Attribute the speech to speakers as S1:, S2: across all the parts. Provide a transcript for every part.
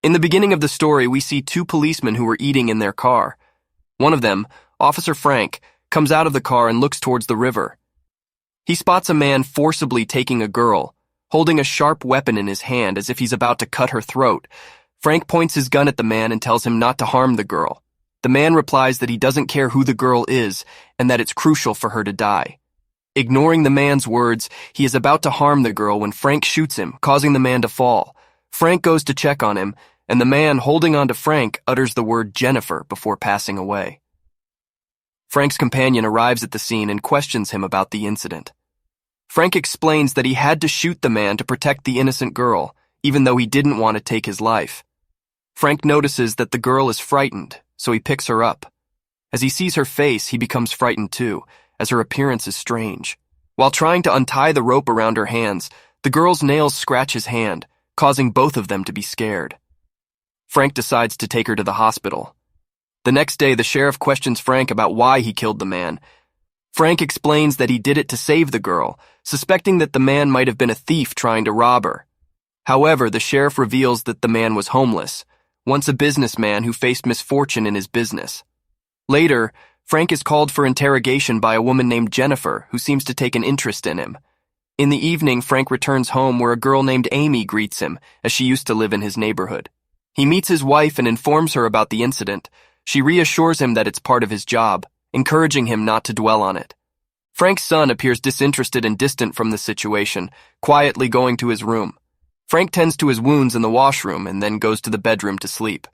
S1: In the beginning of the story, we see two policemen who were eating in their car. One of them, Officer Frank, comes out of the car and looks towards the river. He spots a man forcibly taking a girl, holding a sharp weapon in his hand as if he's about to cut her throat. Frank points his gun at the man and tells him not to harm the girl. The man replies that he doesn't care who the girl is and that it's crucial for her to die. Ignoring the man's words, he is about to harm the girl when Frank shoots him, causing the man to fall. Frank goes to check on him, and the man holding on to Frank utters the word Jennifer before passing away. Frank's companion arrives at the scene and questions him about the incident. Frank explains that he had to shoot the man to protect the innocent girl, even though he didn't want to take his life. Frank notices that the girl is frightened, so he picks her up. As he sees her face, he becomes frightened too, as her appearance is strange. While trying to untie the rope around her hands, the girl's nails scratch his hand, causing both of them to be scared. Frank decides to take her to the hospital. The next day, the sheriff questions Frank about why he killed the man. Frank explains that he did it to save the girl, suspecting that the man might have been a thief trying to rob her. However, the sheriff reveals that the man was homeless, once a businessman who faced misfortune in his business. Later, Frank is called for interrogation by a woman named Jennifer, who seems to take an interest in him. In the evening, Frank returns home where a girl named Amy greets him, as she used to live in his neighborhood. He meets his wife and informs her about the incident. She reassures him that it's part of his job, encouraging him not to dwell on it. Frank's son appears disinterested and distant from the situation, quietly going to his room. Frank tends to his wounds in the washroom and then goes to the bedroom to sleep.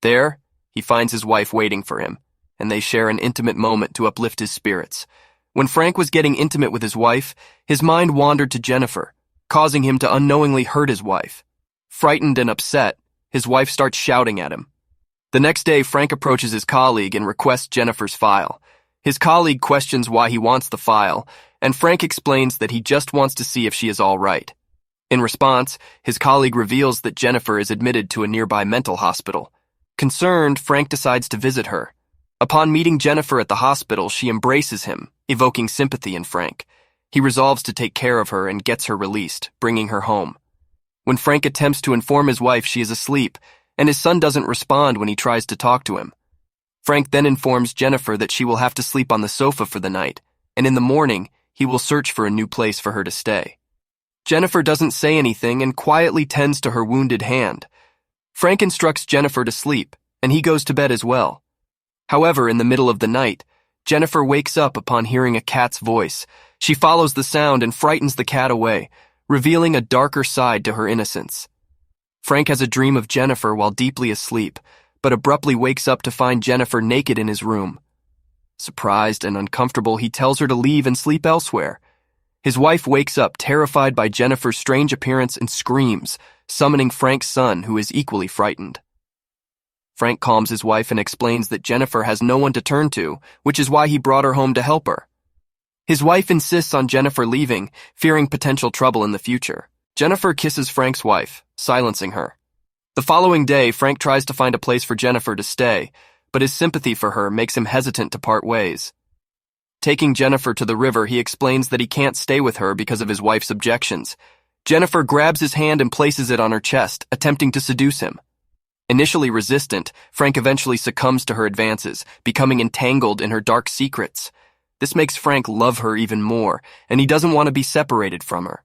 S1: There, he finds his wife waiting for him, and they share an intimate moment to uplift his spirits. When Frank was getting intimate with his wife, his mind wandered to Jennifer, causing him to unknowingly hurt his wife. Frightened and upset, his wife starts shouting at him. The next day, Frank approaches his colleague and requests Jennifer's file. His colleague questions why he wants the file, and Frank explains that he just wants to see if she is all right. In response, his colleague reveals that Jennifer is admitted to a nearby mental hospital. Concerned, Frank decides to visit her. Upon meeting Jennifer at the hospital, she embraces him, evoking sympathy in Frank. He resolves to take care of her and gets her released, bringing her home. When Frank attempts to inform his wife she is asleep, and his son doesn't respond when he tries to talk to him. Frank then informs Jennifer that she will have to sleep on the sofa for the night, and in the morning, he will search for a new place for her to stay. Jennifer doesn't say anything and quietly tends to her wounded hand. Frank instructs Jennifer to sleep, and he goes to bed as well. However, in the middle of the night, Jennifer wakes up upon hearing a cat's voice. She follows the sound and frightens the cat away, revealing a darker side to her innocence. Frank has a dream of Jennifer while deeply asleep, but abruptly wakes up to find Jennifer naked in his room. Surprised and uncomfortable, he tells her to leave and sleep elsewhere. His wife wakes up terrified by Jennifer's strange appearance and screams, summoning Frank's son, who is equally frightened. Frank calms his wife and explains that Jennifer has no one to turn to, which is why he brought her home to help her. His wife insists on Jennifer leaving, fearing potential trouble in the future. Jennifer kisses Frank's wife, silencing her. The following day, Frank tries to find a place for Jennifer to stay, but his sympathy for her makes him hesitant to part ways. Taking Jennifer to the river, he explains that he can't stay with her because of his wife's objections. Jennifer grabs his hand and places it on her chest, attempting to seduce him. Initially resistant, Frank eventually succumbs to her advances, becoming entangled in her dark secrets. This makes Frank love her even more, and he doesn't want to be separated from her.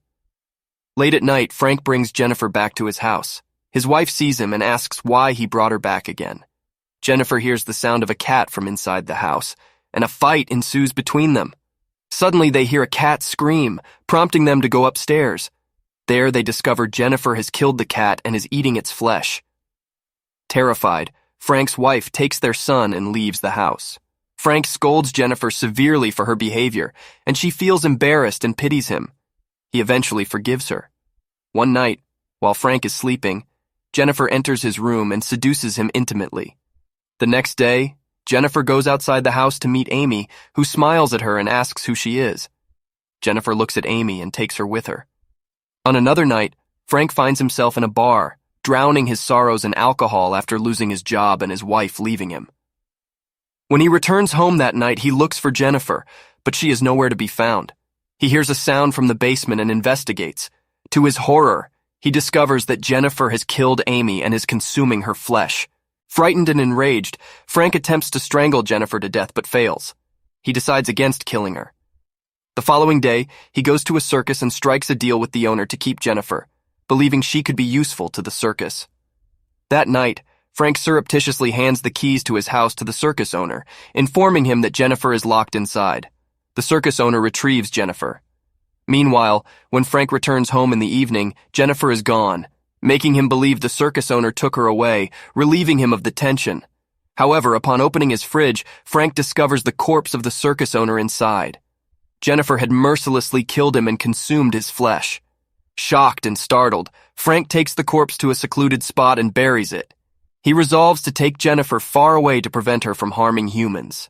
S1: Late at night, Frank brings Jennifer back to his house. His wife sees him and asks why he brought her back again. Jennifer hears the sound of a cat from inside the house, and a fight ensues between them. Suddenly, they hear a cat scream, prompting them to go upstairs. There, they discover Jennifer has killed the cat and is eating its flesh. Terrified, Frank's wife takes their son and leaves the house. Frank scolds Jennifer severely for her behavior, and she feels embarrassed and pities him. He eventually forgives her. One night, while Frank is sleeping, Jennifer enters his room and seduces him intimately. The next day, Jennifer goes outside the house to meet Amy, who smiles at her and asks who she is. Jennifer looks at Amy and takes her with her. On another night, Frank finds himself in a bar, drowning his sorrows in alcohol after losing his job and his wife leaving him. When he returns home that night, he looks for Jennifer, but she is nowhere to be found. He hears a sound from the basement and investigates. To his horror, He discovers that Jennifer has killed Amy and is consuming her flesh. Frightened and enraged, Frank attempts to strangle Jennifer to death but fails. He decides against killing her. The following day, he goes to a circus and strikes a deal with the owner to keep Jennifer, believing she could be useful to the circus. That night, Frank surreptitiously hands the keys to his house to the circus owner, informing him that Jennifer is locked inside. The circus owner retrieves Jennifer. Meanwhile, when Frank returns home in the evening, Jennifer is gone, making him believe the circus owner took her away, relieving him of the tension. However, upon opening his fridge, Frank discovers the corpse of the circus owner inside. Jennifer had mercilessly killed him and consumed his flesh. Shocked and startled, Frank takes the corpse to a secluded spot and buries it. He resolves to take Jennifer far away to prevent her from harming humans.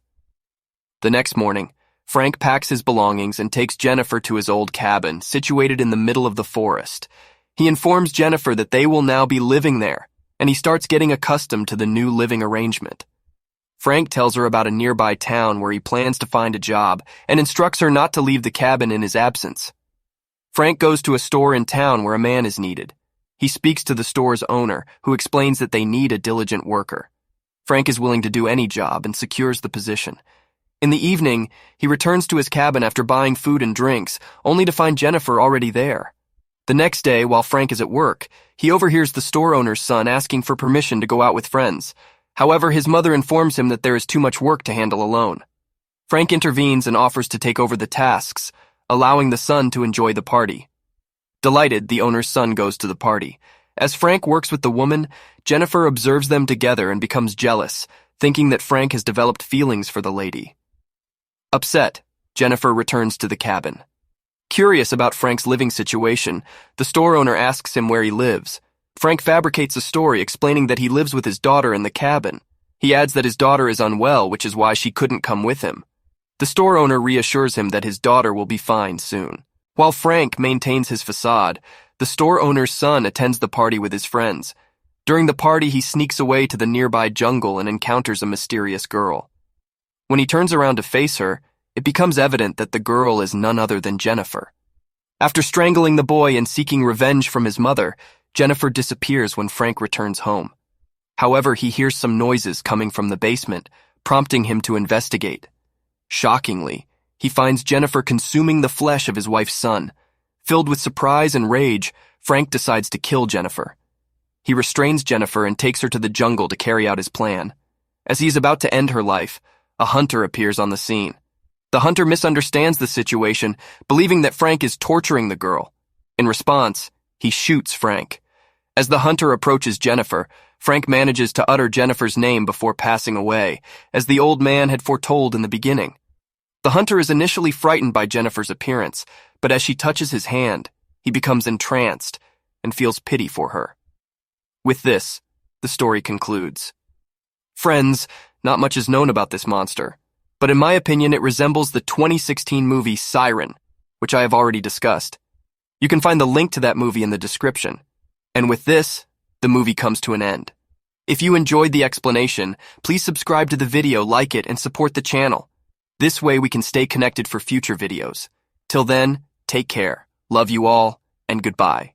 S1: The next morning, Frank packs his belongings and takes Jennifer to his old cabin, situated in the middle of the forest. He informs Jennifer that they will now be living there, and he starts getting accustomed to the new living arrangement. Frank tells her about a nearby town where he plans to find a job and instructs her not to leave the cabin in his absence. Frank goes to a store in town where a man is needed. He speaks to the store's owner, who explains that they need a diligent worker. Frank is willing to do any job and secures the position. In the evening, he returns to his cabin after buying food and drinks, only to find Jennifer already there. The next day, while Frank is at work, he overhears the store owner's son asking for permission to go out with friends. However, his mother informs him that there is too much work to handle alone. Frank intervenes and offers to take over the tasks, allowing the son to enjoy the party. Delighted, the owner's son goes to the party. As Frank works with the woman, Jennifer observes them together and becomes jealous, thinking that Frank has developed feelings for the lady. Upset, Jennifer returns to the cabin. Curious about Frank's living situation, the store owner asks him where he lives. Frank fabricates a story explaining that he lives with his daughter in the cabin. He adds that his daughter is unwell, which is why she couldn't come with him. The store owner reassures him that his daughter will be fine soon. While Frank maintains his facade, the store owner's son attends the party with his friends. During the party, he sneaks away to the nearby jungle and encounters a mysterious girl. When he turns around to face her, it becomes evident that the girl is none other than Jennifer. After strangling the boy and seeking revenge from his mother, Jennifer disappears when Frank returns home. However, he hears some noises coming from the basement, prompting him to investigate. Shockingly, he finds Jennifer consuming the flesh of his wife's son. Filled with surprise and rage, Frank decides to kill Jennifer. He restrains Jennifer and takes her to the jungle to carry out his plan. As he is about to end her life, a hunter appears on the scene. The hunter misunderstands the situation, believing that Frank is torturing the girl. In response, he shoots Frank. As the hunter approaches Jennifer, Frank manages to utter Jennifer's name before passing away, as the old man had foretold in the beginning. The hunter is initially frightened by Jennifer's appearance, but as she touches his hand, he becomes entranced and feels pity for her. With this, the story concludes. Friends, not much is known about this monster, but in my opinion it resembles the 2016 movie Siren, which I have already discussed. You can find the link to that movie in the description. And with this, the movie comes to an end. If you enjoyed the explanation, please subscribe to the video, like it, and support the channel. This way we can stay connected for future videos. Till then, take care. Love you all, and goodbye.